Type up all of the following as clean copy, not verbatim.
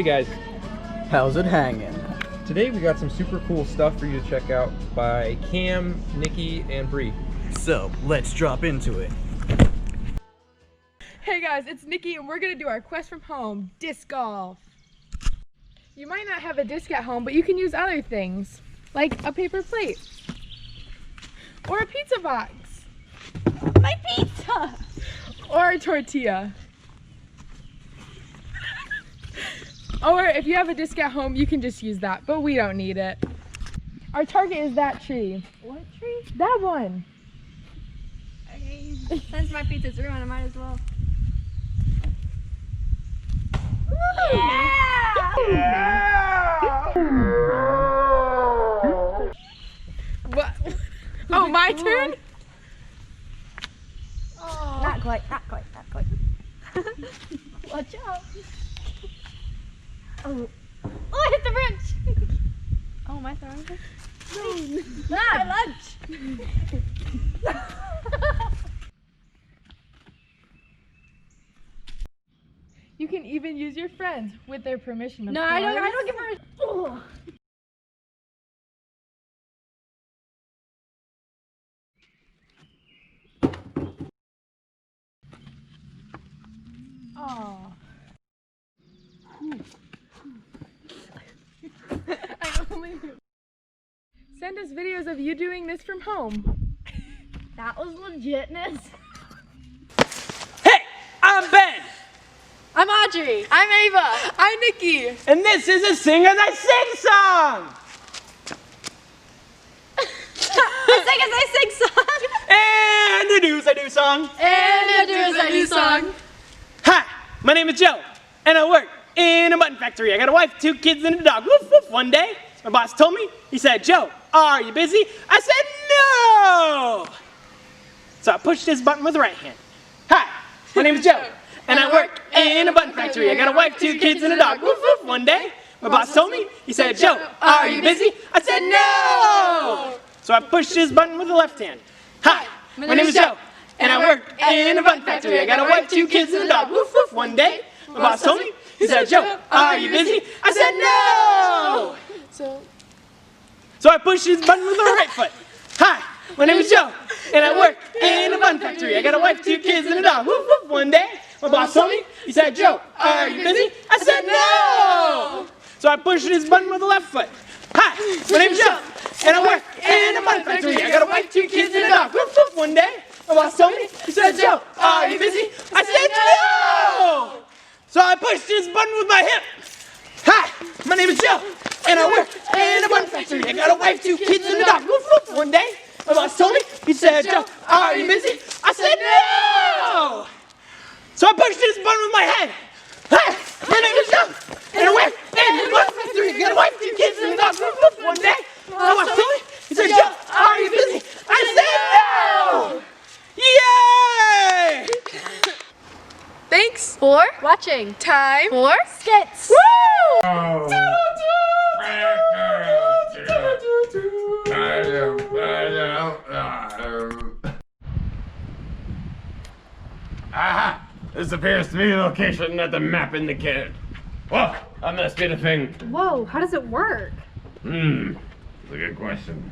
Hey guys, How's it hanging? today we got some super cool stuff for you to check out by Cam, Nikki, and Bree. So, let's drop into it. Hey guys, it's Nikki and we're gonna do our quest from home, disc golf. You might not have a disc at home, but you can use other things, like a paper plate, or a pizza box. My pizza! Or a tortilla. Or if you have a disc at home, you can just use that, but we don't need it. Our target is that tree. What tree? That one. Okay, since my pizza's ruined, I might as well. What? Oh, my turn? Not quite, not quite, not quite. Watch out. Oh, I hit the wrench. Oh, am I throwing this? No, not my lunch. You can even use your friends with their permission. Of No, course. I don't give her. Oh. Aw. I only knew. Send us videos of you doing this from home. That was legitness. Hey, I'm Ben, I'm Audrey. I'm Ava. I'm Nikki. and this is a Sing As I Sing song. Sing as I sing song. And a Do's I Do song. And a do as I do song. Hi, my name is Joe, and I work in a button factory. I got a wife, 2 kids, and a dog. Woof woof. One day, my boss told me, he said, Joe, are you busy? I said, no. So I pushed this button with the right hand. Hi, my name is Joe, and I work in a button factory. I got a wife, 2 kids, and a dog. Woof woof. One day, my boss told me, he said, Joe, are you busy? I said, no. So I pushed this button with the left hand. Hi, my name is Joe, and I work in a button factory. I got a wife, 2 kids, and a dog. Woof woof. One day, my boss told me, he said, Joe, are you busy? I said, no. So I pushed this button with the right foot. Hi, my name is Joe, and I work in a bun factory. I got a wife, 2 kids, and a dog. Woof woof. One day, my boss told me, he said, Joe, are you busy? I said, no. So I pushed this button with the left foot. Hi, my name is Joe, and I work in a bun factory. I got a wife, 2 kids, and a dog. Woof woof. One day, my boss told me, he said, Joe, are you busy? I said, no. So I pushed this button with my hip. Hi, my name is Joe, and I work in a bun factory. I got a wife, 2 kids, and a dog. Woof woof. One day, my boss told me, he said, Joe, are you busy? I said, no. So I pushed this button with my head. Hi, my name is Joe, and I work in a bun factory. I got a wife, 2 kids, and a dog. Woof woof. One day, my boss told me, he said, Joe, are you busy? I said, no. Yay! Thanks. For watching. Time. For skits. Woo! Aha! This appears to be the location that the map indicated. Well, that must be the thing. Whoa, how does it work? That's a good question.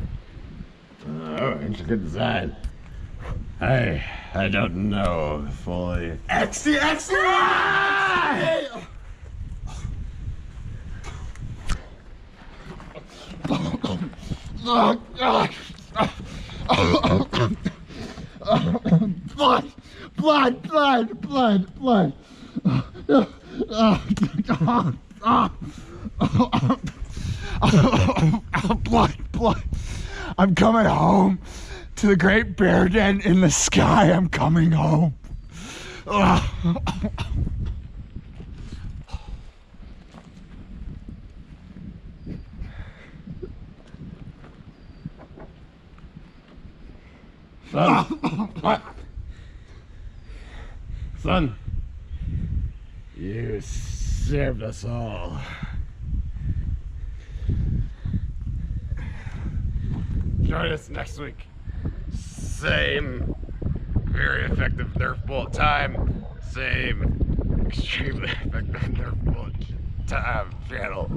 Intricate design. I don't know fully. Blood. Blood. I'm coming home to the Great Bear Den in the sky. I'm coming home. Son. What? Son. You served us all. Join us next week. Same very effective Nerf bullet time. Same extremely effective Nerf bullet Time channel.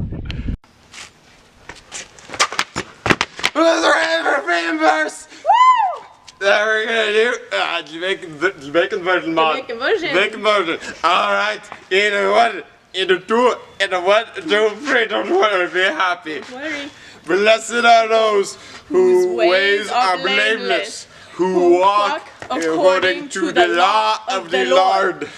Let's ready for fan verse. Woo! That we're gonna do Jamaican version, Mom. Jamaican version. All right. In a one, in a two, in a 1, 2, 3. Don't worry, be happy. Blessed are those whose ways are blameless, who walk according to the law of the Lord.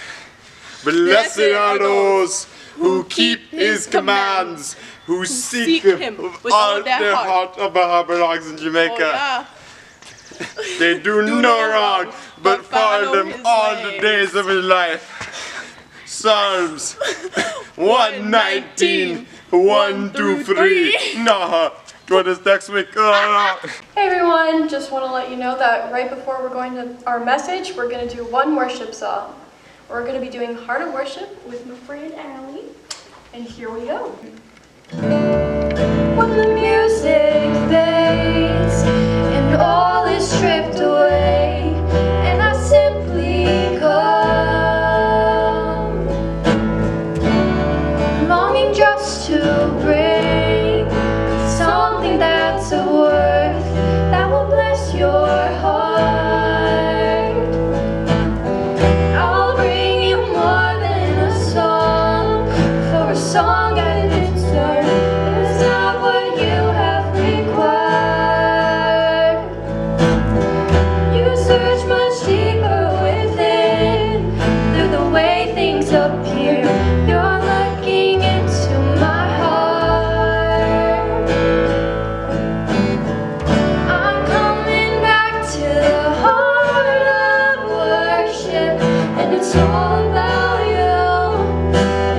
Blessed are those who keep His commands, who seek Him with all their heart. Abba belongs in Jamaica. They do no wrong, but follow Him all the days of His life. Psalms 119, 1 through 3. Nah, what is next week? Hey everyone, just want to let you know that right before we're going to our message, we're going to do one worship song. We're going to be doing Heart of Worship with my friend Allie. And here we go. When the music fades and all is stripped away, and I simply come, longing just to bring something that's of worth that will bless your heart. I'll bring you more than a song, for a song I didn't deserve is not what you have required. You search much deeper within, through the way things appear. You're looking into my heart. I'm coming back to the heart of worship, and it's all about you.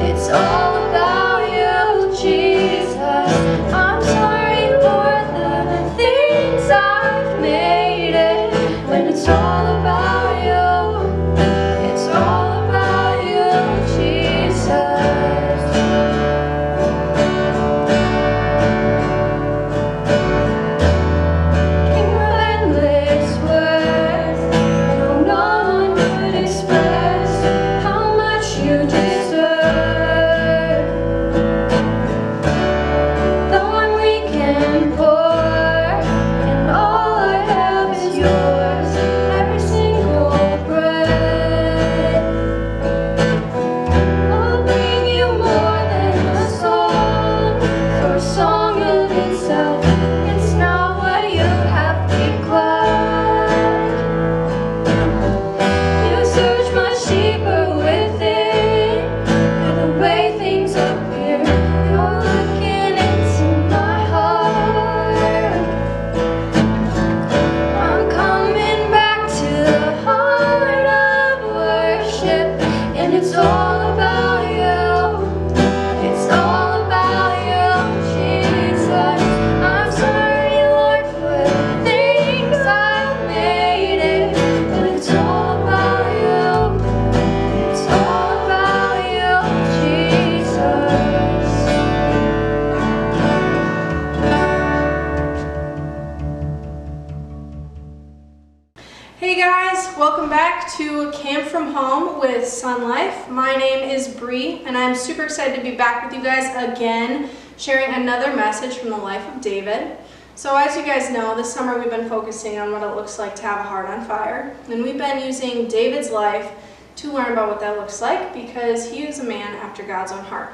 It's all about you, Jesus. I'm sorry for the things I've made it, when it's all about you. It's all about you, Jesus. King of endless worth, no one could express how much you deserve. The one we can pour, and all I have is yours, every single breath. I'll bring you more than a song, for a song of itself, it's not what you have required. You search much deeper within, through the way things appear. You're looking into my heart. I'm coming back to the heart of worship, and it's all about you. It's all about you, Jesus. I'm sorry, Lord, for the things I've made it, but it's all about you. It's all about you, Jesus. Hey guys, welcome back to Camp from Home with Sun Life. My name is Bree, and I'm super excited to be back with you guys again, sharing another message from the life of David. So as you guys know, this summer we've been focusing on what it looks like to have a heart on fire, and we've been using David's life to learn about what that looks like, because he is a man after God's own heart.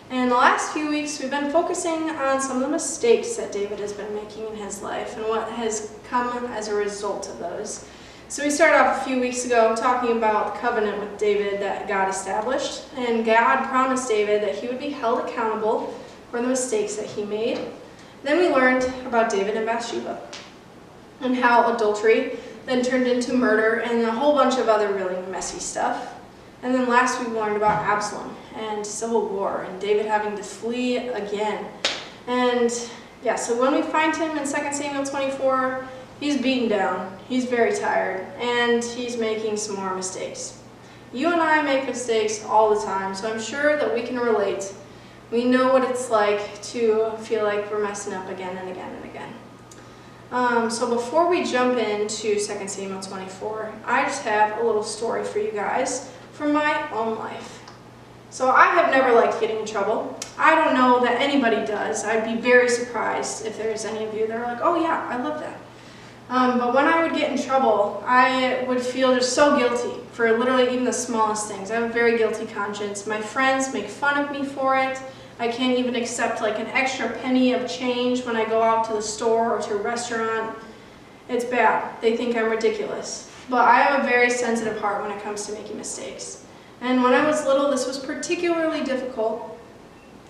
And the last few weeks we've been focusing on some of the mistakes that David has been making in his life and what has come as a result of those. So we started off a few weeks ago talking about the covenant with David that God established, and God promised David that he would be held accountable for the mistakes that he made. Then we learned about David and Bathsheba, and how adultery then turned into murder and a whole bunch of other really messy stuff. And then last we learned about Absalom and civil war and David having to flee again. And yeah, so when we find him in 2 Samuel 24, he's beaten down, he's very tired, and he's making some more mistakes. You and I make mistakes all the time, so I'm sure that we can relate. We know what it's like to feel like we're messing up again and again and again. So before we jump into 2 Samuel 24, I just have a little story for you guys from my own life. So I have never liked getting in trouble. I don't know that anybody does. I'd be very surprised if there's any of you that are like, oh yeah, I love that. But when I would get in trouble, I would feel just so guilty for literally even the smallest things. I have a very guilty conscience. My friends make fun of me for it. I can't even accept like an extra penny of change when I go out to the store or to a restaurant. It's bad. They think I'm ridiculous. But I have a very sensitive heart when it comes to making mistakes. And when I was little, this was particularly difficult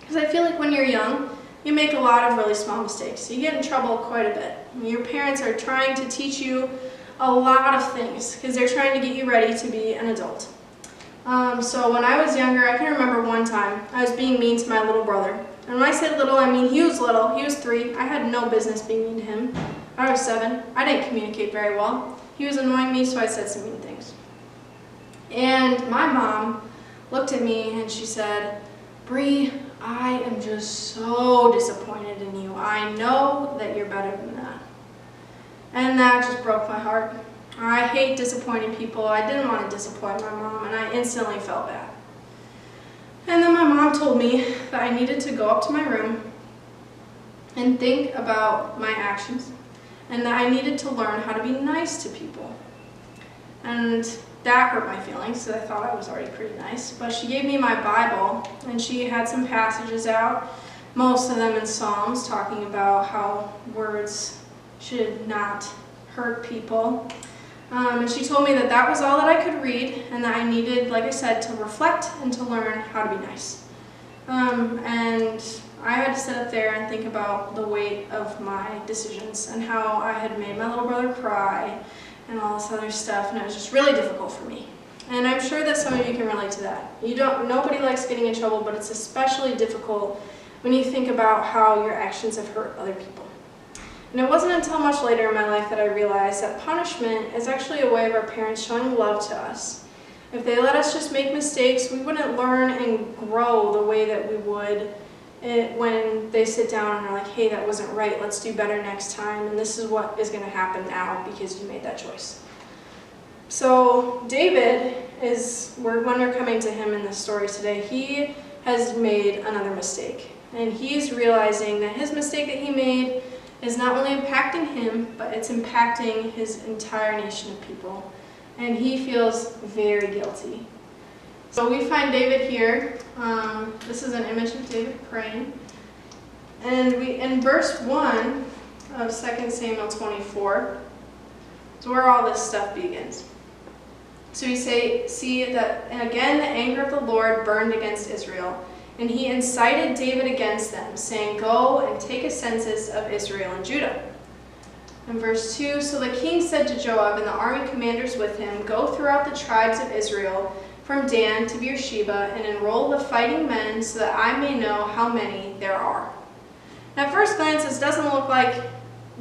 because I feel like when you're young, you make a lot of really small mistakes. You get in trouble quite a bit. Your parents are trying to teach you a lot of things because they're trying to get you ready to be an adult. So when I was younger, I can remember one time I was being mean to my little brother. And when I say little, I mean he was little. He was 3. I had no business being mean to him. I was 7. I didn't communicate very well. He was annoying me, so I said some mean things. And my mom looked at me and she said, Bree, I am just so disappointed in you. I know that you're better than that. And that just broke my heart. I hate disappointing people. I didn't want to disappoint my mom, and I instantly felt bad. And then my mom told me that I needed to go up to my room and think about my actions, and that I needed to learn how to be nice to people. And that hurt my feelings because I thought I was already pretty nice. But she gave me my Bible, and she had some passages out, most of them in Psalms, talking about how words should not hurt people. And she told me that that was all that I could read, and that I needed, like I said, to reflect and to learn how to be nice. And I had to sit up there and think about the weight of my decisions and how I had made my little brother cry and all this other stuff, and it was just really difficult for me. And I'm sure that some of you can relate to that. Nobody likes getting in trouble, but it's especially difficult when you think about how your actions have hurt other people. And it wasn't until much later in my life that I realized that punishment is actually a way of our parents showing love to us. If they let us just make mistakes, we wouldn't learn and grow the way that we would when they sit down and are like, hey, that wasn't right, let's do better next time, and this is what is going to happen now because you made that choice. So David when we're coming to him in this story today, he has made another mistake. And he's realizing that his mistake that he made is not only impacting him, but it's impacting his entire nation of people. And he feels very guilty. So we find David here. This is an image of David praying. And in verse 1 of 2 Samuel 24, is where all this stuff begins. So we see that, and again the anger of the Lord burned against Israel, and he incited David against them, saying, go and take a census of Israel and Judah. In verse 2, so the king said to Joab and the army commanders with him, go throughout the tribes of Israel, from Dan to Beersheba, and enroll the fighting men so that I may know how many there are. Now, at first glance, this doesn't look like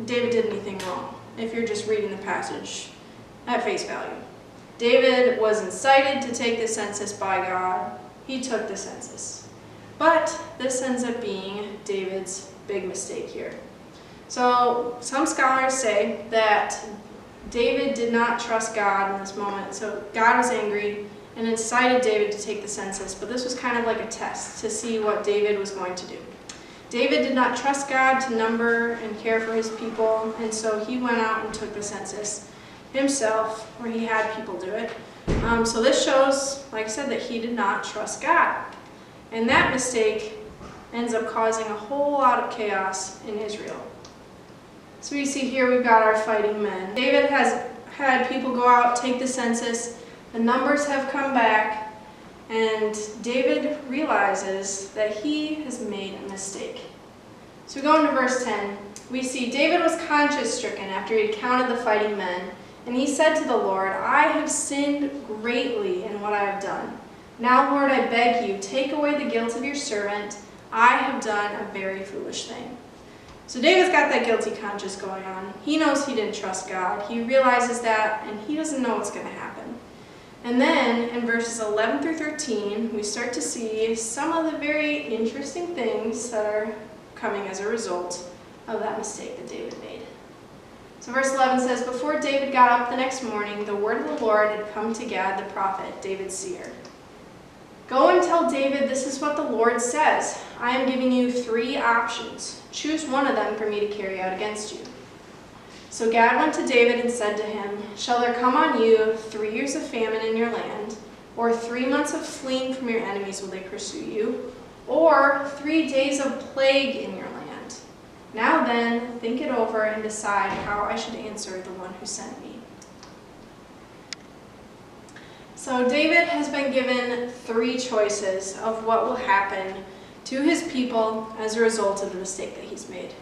David did anything wrong, if you're just reading the passage at face value. David was incited to take the census by God. He took the census. But this ends up being David's big mistake here. So some scholars say that David did not trust God in this moment. So God was angry and incited David to take the census, but this was kind of like a test to see what David was going to do. David did not trust God to number and care for his people, and so he went out and took the census himself, where he had people do it. So this shows, like I said, that he did not trust God. And that mistake ends up causing a whole lot of chaos in Israel. So we see here we've got our fighting men. David has had people go out, take the census, the numbers have come back, and David realizes that he has made a mistake. So we go into verse 10. We see David was conscience-stricken after he had counted the fighting men, and he said to the Lord, I have sinned greatly in what I have done. Now, Lord, I beg you, take away the guilt of your servant. I have done a very foolish thing. So David's got that guilty conscience going on. He knows he didn't trust God. He realizes that, and he doesn't know what's going to happen. And then in verses 11 through 13, we start to see some of the very interesting things that are coming as a result of that mistake that David made. So verse 11 says, before David got up the next morning, the word of the Lord had come to Gad the prophet, David's seer. Go and tell David, this is what the Lord says. I am giving you 3 options. Choose one of them for me to carry out against you. So Gad went to David and said to him, shall there come on you 3 years of famine in your land, or 3 months of fleeing from your enemies will they pursue you, or 3 days of plague in your land? Now then, think it over and decide how I should answer the one who sent me. So David has been given 3 choices of what will happen to his people as a result of the mistake that he's made.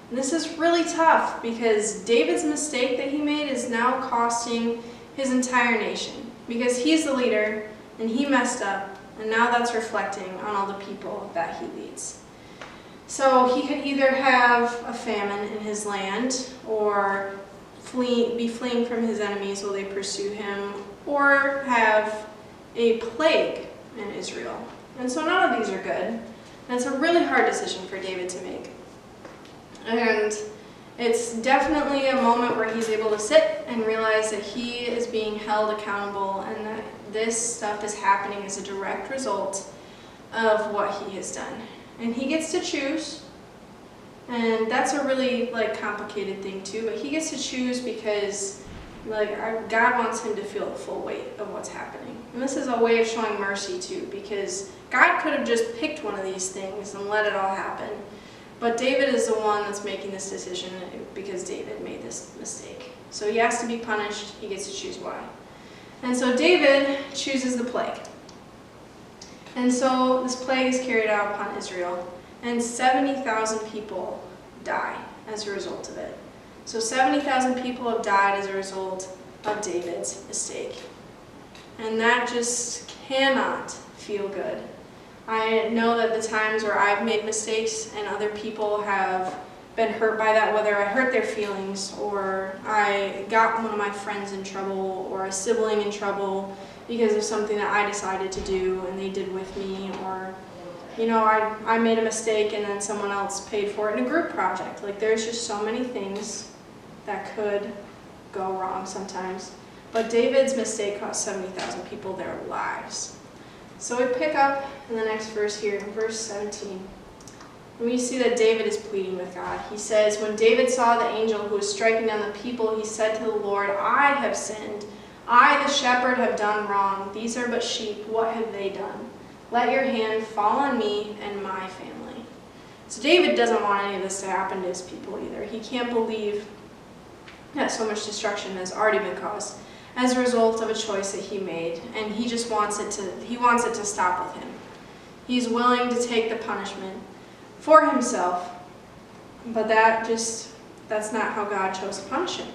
And this is really tough because David's mistake that he made is now costing his entire nation, because he's the leader and he messed up, and now that's reflecting on all the people that he leads. So he could either have a famine in his land, or be fleeing from his enemies while they pursue him, or have a plague in Israel. And so none of these are good. And it's a really hard decision for David to make. And it's definitely a moment where he's able to sit and realize that he is being held accountable and that this stuff is happening as a direct result of what he has done. And he gets to choose, and that's a really complicated thing too, but he gets to choose because God wants him to feel the full weight of what's happening. And this is a way of showing mercy too, because God could have just picked one of these things and let it all happen. But David is the one that's making this decision because David made this mistake. So he has to be punished. He gets to choose why. And so David chooses the plague. And so this plague is carried out upon Israel, and 70,000 people die as a result of it. So 70,000 people have died as a result of David's mistake. And that just cannot feel good. I know that the times where I've made mistakes and other people have been hurt by that, whether I hurt their feelings or I got one of my friends in trouble or a sibling in trouble because of something that I decided to do and they did with me, or I made a mistake and then someone else paid for it in a group project. There's just so many things that could go wrong sometimes. But David's mistake cost 70,000 people their lives. So we pick up in the next verse here, in verse 17. And we see that David is pleading with God. He says, when David saw the angel who was striking down the people, he said to the Lord, I have sinned. I, the shepherd, have done wrong. These are but sheep. What have they done? Let your hand fall on me and my family. So David doesn't want any of this to happen to his people either. He can't believe that so much destruction has already been caused as a result of a choice that he made, and he just wants it to stop with him. He's willing to take the punishment for himself, but that's not how God chose to punish him.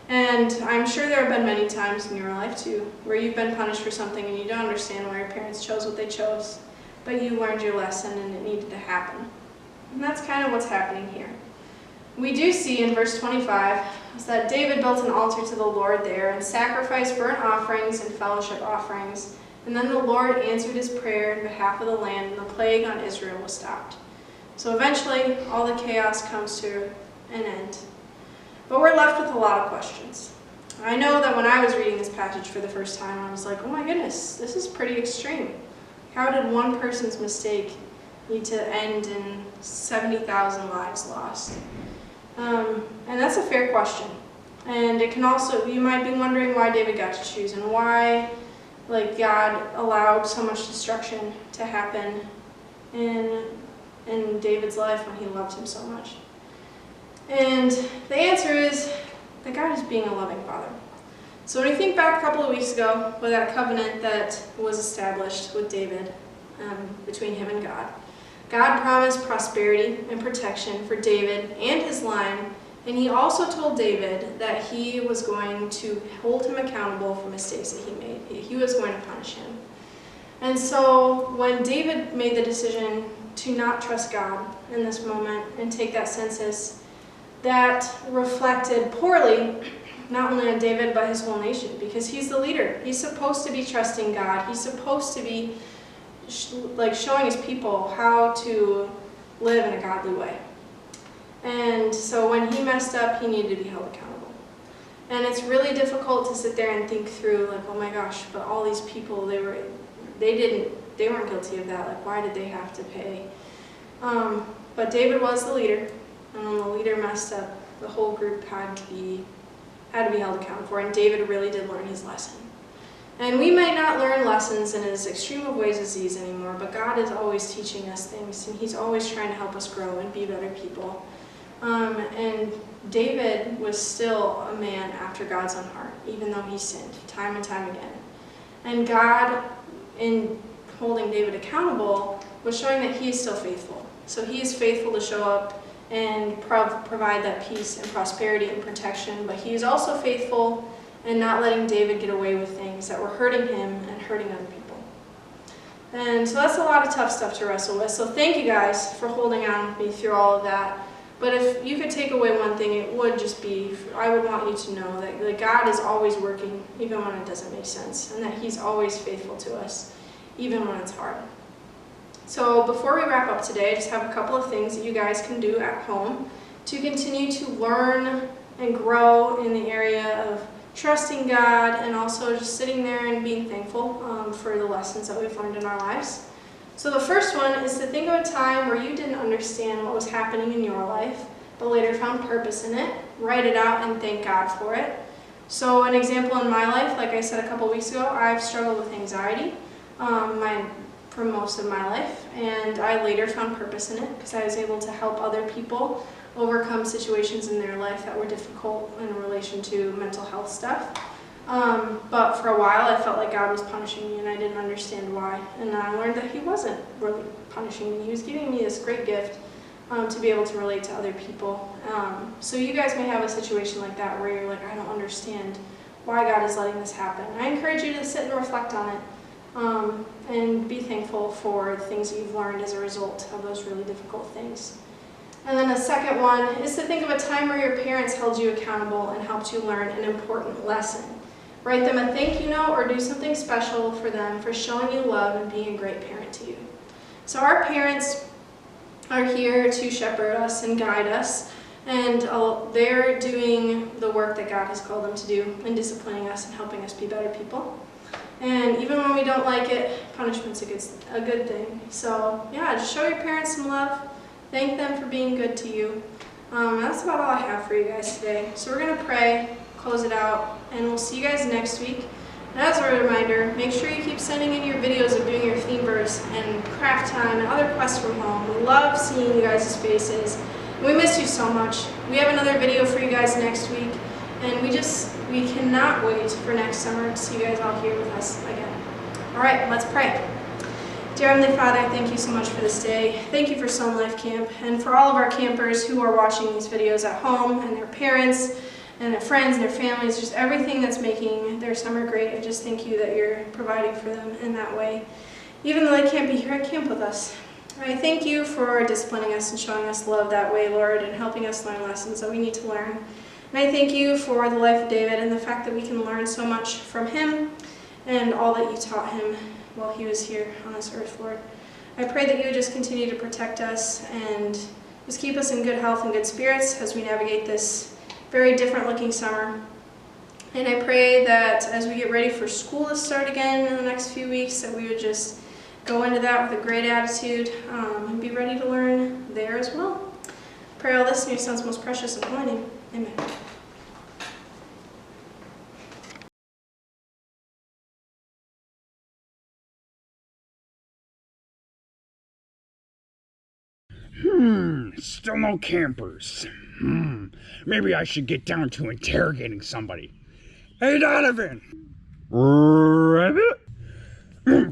And I'm sure there have been many times in your life too where you've been punished for something and you don't understand why your parents chose what they chose, but you learned your lesson and it needed to happen. And that's kind of what's happening here. We do see in verse 25 is that David built an altar to the Lord there and sacrificed burnt offerings and fellowship offerings. And then the Lord answered his prayer in behalf of the land, and the plague on Israel was stopped. So eventually, all the chaos comes to an end. But we're left with a lot of questions. I know that when I was reading this passage for the first time, I was like, oh my goodness, this is pretty extreme. How did one person's mistake need to end in 70,000 lives lost? And that's a fair question. And it can also, you might be wondering why David got to choose and why God allowed so much destruction to happen in David's life when he loved him so much. And the answer is that God is being a loving father. So when you think back a couple of weeks ago with that covenant that was established with David between him and God, God promised prosperity and protection for David and his line, and he also told David that he was going to hold him accountable for mistakes that he made. He was going to punish him. And so when David made the decision to not trust God in this moment and take that census, that reflected poorly not only on David but his whole nation, because he's the leader. He's supposed to be trusting God. He's supposed to be showing his people how to live in a godly way. And so when he messed up, he needed to be held accountable. And it's really difficult to sit there and think through, oh my gosh, but all these people, they weren't guilty of that. Like, why did they have to pay? But David was the leader, and when the leader messed up, the whole group had to be held accountable for, and David really did learn his lesson. And we might not learn lessons in as extreme of ways as these anymore, but God is always teaching us things, and He's always trying to help us grow and be better people. And David was still a man after God's own heart, even though he sinned time and time again. And God, in holding David accountable, was showing that He is still faithful. So He is faithful to show up and provide that peace and prosperity and protection, but He is also faithful in not letting David get away with things that were hurting him and hurting other people. And so that's a lot of tough stuff to wrestle with. So thank you guys for holding on with me through all of that. But if you could take away one thing, it would just be, I would want you to know that God is always working, even when it doesn't make sense, and that He's always faithful to us, even when it's hard. So before we wrap up today, I just have a couple of things that you guys can do at home to continue to learn and grow in the area of trusting God, and also just sitting there and being thankful for the lessons that we've learned in our lives. So the first one is to think of a time where you didn't understand what was happening in your life, but later found purpose in it. Write it out and thank God for it. So an example in my life, like I said a couple weeks ago, I've struggled with anxiety for most of my life, and I later found purpose in it because I was able to help other people overcome situations in their life that were difficult in relation to mental health stuff. But for a while I felt like God was punishing me and I didn't understand why. And I learned that He wasn't really punishing me. He was giving me this great gift to be able to relate to other people. So you guys may have a situation like that where you're like, I don't understand why God is letting this happen. I encourage you to sit and reflect on it and be thankful for the things that you've learned as a result of those really difficult things. And then the second one is to think of a time where your parents held you accountable and helped you learn an important lesson. Write them a thank you note or do something special for them for showing you love and being a great parent to you. So our parents are here to shepherd us and guide us, and they're doing the work that God has called them to do in disciplining us and helping us be better people. And even when we don't like it, punishment's a good thing. So yeah, just show your parents some love. Thank them for being good to you. That's about all I have for you guys today. So we're going to pray, close it out, and we'll see you guys next week. And as a reminder, make sure you keep sending in your videos of doing your theme verse and craft time and other quests from home. We love seeing you guys' faces. And we miss you so much. We have another video for you guys next week, and we cannot wait for next summer to see you guys all here with us again. All right, let's pray. Dear Heavenly Father, thank you so much for this day. Thank you for Sun Life Camp and for all of our campers who are watching these videos at home, and their parents and their friends and their families, just everything that's making their summer great. I just thank you that you're providing for them in that way, even though they can't be here at camp with us. I thank you for disciplining us and showing us love that way, Lord, and helping us learn lessons that we need to learn. And I thank you for the life of David and the fact that we can learn so much from him and all that you taught him while he was here on this earth, Lord. I pray that you would just continue to protect us and just keep us in good health and good spirits as we navigate this very different looking summer. And I pray that as we get ready for school to start again in the next few weeks, that we would just go into that with a great attitude and be ready to learn there as well. Pray all this in your Son's most precious and holy name. Amen. Still no campers. Maybe I should get down to interrogating somebody. Hey, Donovan! Rabbit?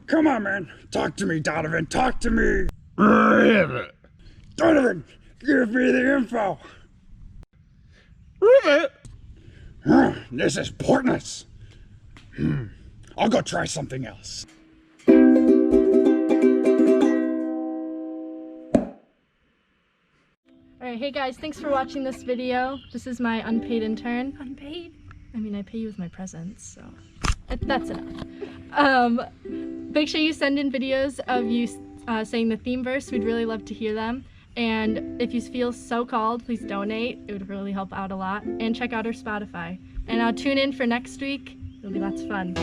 Come on, man. Talk to me, Donovan. Talk to me. Rabbit. Donovan, give me the info. Rabbit. This is pointless. I'll go try something else. Alright, hey guys, thanks for watching this video. This is my unpaid intern. Unpaid? I mean, I pay you with my presents, so that's enough. Make sure you send in videos of you saying the theme verse. We'd really love to hear them. And if you feel so called, please donate. It would really help out a lot. And check out our Spotify. And tune in for next week. It'll be lots of fun.